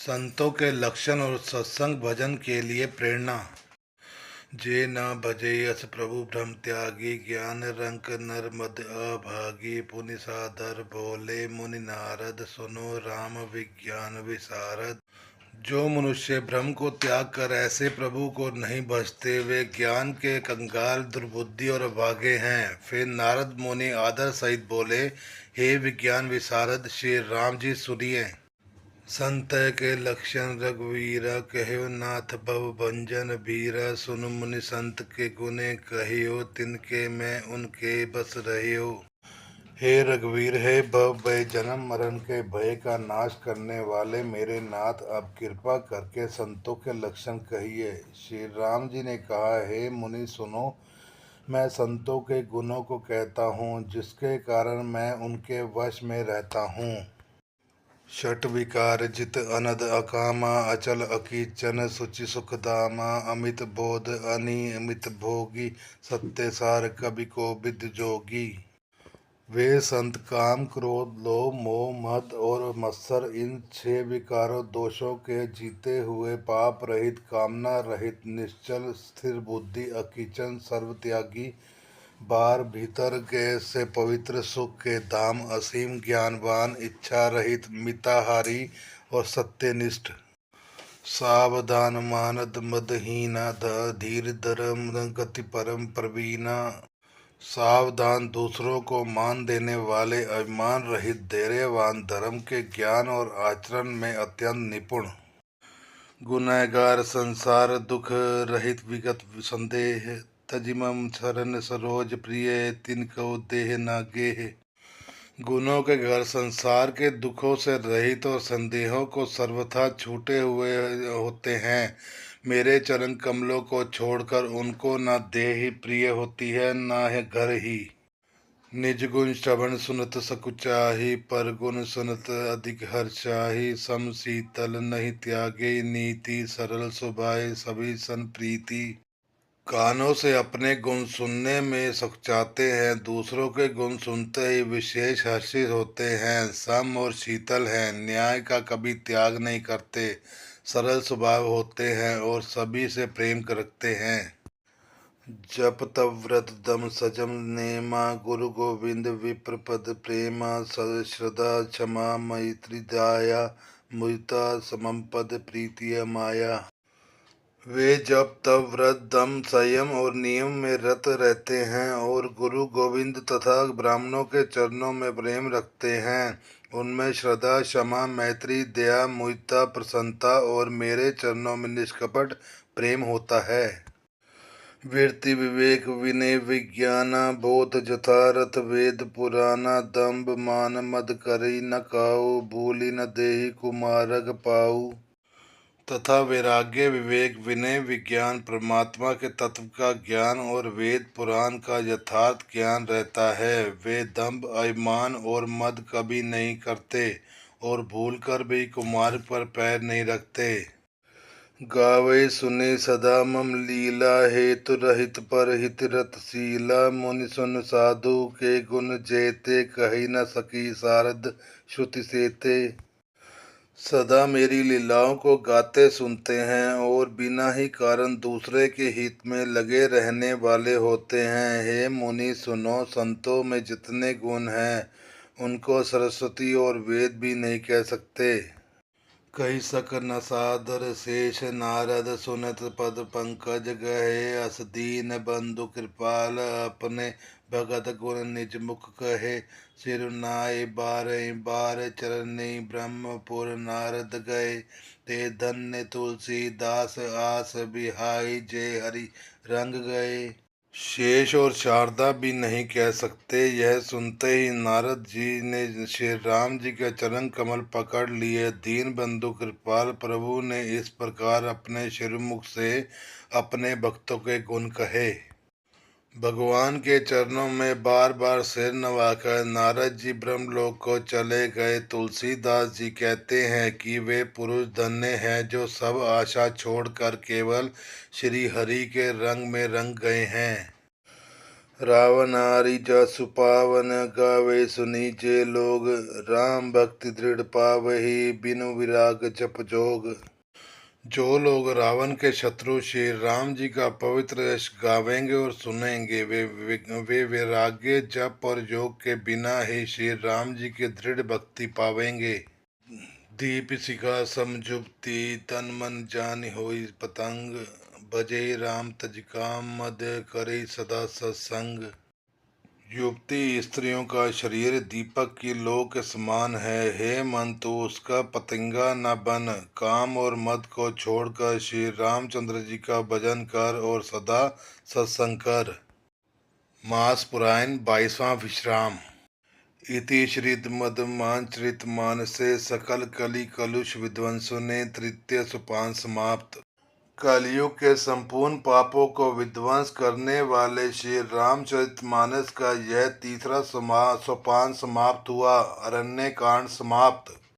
संतों के लक्षण और सत्संग भजन के लिए प्रेरणा। जे न भजे यस प्रभु भ्रम त्यागी, ज्ञान रंक नर मद अभागी, पुनि सादर बोले मुनि नारद, सुनो राम विज्ञान विशारद। जो मनुष्य भ्रम को त्याग कर ऐसे प्रभु को नहीं भजते, वे ज्ञान के कंगाल, दुर्बुद्धि और अभागे हैं। फिर नारद मुनि आदर सहित बोले, हे विज्ञान विशारद, श्री राम जी सुनिए। संत के लक्षण रघुवीरा, कहो नाथ भव भंजन भीरा। सुन मुनि संत के गुने कहियो, तिनके मैं उनके बस रहियो। हे रघुवीर, हे भव भय जन्म मरण के भय का नाश करने वाले मेरे नाथ, अब कृपा करके संतों के लक्षण कहिए। श्री राम जी ने कहा, हे मुनि सुनो, मैं संतों के गुणों को कहता हूँ, जिसके कारण मैं उनके वश में रहता हूँ। षट विकार जित अनद अकामा, अचल अकीचन सुचि सुखदामा। अमित बोध अनियमित भोगी, सत्य सार कवि को विद जोगी। वे संत काम क्रोध लोभ मोह मद और मत्सर, इन 6 विकारों दोषों के जीते हुए पाप रहित, कामना रहित, निश्चल स्थिर बुद्धि, अकीचन, सर्वत्यागी, बार भीतर गए से पवित्र, सुख के धाम, असीम ज्ञानवान, इच्छा रहित, मिताहारी और सत्यनिष्ठ। सावधान मानद मदहीना, धीर धर्म गति परम प्रवीणा। सावधान, दूसरों को मान देने वाले, अभिमान रहित, धैर्यवान, धर्म के ज्ञान और आचरण में अत्यंत निपुण। गुनहगार, संसार दुख रहित, विगत संदेह, तजिमम शरण सरोज प्रिय, तिनको देह न गेह। गुणों के घर संसार के दुखों से रहित और संदेहों को सर्वथा छूटे हुए होते हैं। मेरे चरण कमलों को छोड़कर उनको न देह ही प्रिय होती है, न है घर ही। निज गुण श्रवण सुनत सकुचाही, पर गुण सुनत अधिक हर्षाही। सम शीतल नहीं त्यागे नीति, सरल सुभाए सभी सन प्रीति। कानों से अपने गुण सुनने में सकुचाते हैं, दूसरों के गुण सुनते ही विशेष हर्षित होते हैं। सम और शीतल हैं, न्याय का कभी त्याग नहीं करते, सरल स्वभाव होते हैं और सभी से प्रेम रखते हैं। जप तप व्रत दम सजम नेमा, गुरु गोविंद विप्र पद प्रेमा। श्रद्धा क्षमा मैत्री दया, मुदिता समम पद प्रीतिय माया। वे जप तप व्रत दम संयम और नियम में रत रहते हैं और गुरु गोविंद तथा ब्राह्मणों के चरणों में प्रेम रखते हैं। उनमें श्रद्धा क्षमा मैत्री दया मुदिता प्रसन्नता और मेरे चरणों में निष्कपट प्रेम होता है। वृत्ति विवेक विनय विज्ञाना, बोध यथारथ वेद पुराना। दम्भ मान मद करी न काऊ, भूलि न देहि कुमारग पाऊ। तथा वैराग्य विवेक विनय विज्ञान, परमात्मा के तत्व का ज्ञान और वेद पुराण का यथार्थ ज्ञान रहता है। वे दंभ अभिमान और मद कभी नहीं करते और भूलकर भी कुमार्ग पर पैर नहीं रखते। गावे सुने सदा मम लीला, हेतु रहित पर हित रत शीला। मुनि सुन साधु के गुण जेते, कही न सकी सारद श्रुति सेते। सदा मेरी लीलाओं को गाते सुनते हैं और बिना ही कारण दूसरे के हित में लगे रहने वाले होते हैं। हे मुनि सुनो, संतों में जितने गुण हैं उनको सरस्वती और वेद भी नहीं कह सकते। कही सक न सादर शेष नारद, सुनत पद पंकज गहे। अस दीन बंधु कृपाल, अपने भगत गुण निज मुख कहे। सिरुनाई बारह बार, चरनी ब्रह्मपुर नारद गए। ते धन्य तुलसीदास, आस बिहाई, जय हरि रंग गए। शेष और शारदा भी नहीं कह सकते। यह सुनते ही नारद जी ने श्री राम जी के चरण कमल पकड़ लिए। दीन बंधु कृपाल प्रभु ने इस प्रकार अपने श्रीमुख से अपने भक्तों के गुण कहे। भगवान के चरणों में बार बार सिर नवाकर नारद जी ब्रह्मलोक को चले गए। तुलसीदास जी कहते हैं कि वे पुरुष धन्य हैं जो सब आशा छोड़कर केवल श्री हरि के रंग में रंग गए हैं। रावण आरि जसु पावन, गावे सुनी जे लोग। राम भक्ति दृढ़ पावहि, बिनु विराग जप जोग। जो लोग रावण के शत्रु श्री राम जी का पवित्र यश गावेंगे और सुनेंगे, वे वैराग्य जप और योग के बिना ही श्री राम जी की दृढ़ भक्ति पावेंगे। दीप शिखा समझुपति, तन मन जानि होई पतंग। भजे राम तज काम, मद करे सदा सत्संग। युवती स्त्रियों का शरीर दीपक की लौ के समान है। हे मन, तू उसका पतंगा न बन। काम और मद को छोड़कर श्री रामचंद्र जी का भजन कर और सदा सत्संग कर। मास पुराण 22वां विश्राम। इति श्रीमद् मानसे सकल कलि कलुष विध्वंसो ने तृतीय सोपान समाप्त। कलयुग के संपूर्ण पापों को विध्वंस करने वाले श्री रामचरितमानस का यह तीसरा सोपान समाप्त हुआ। अरण्य कांड समाप्त।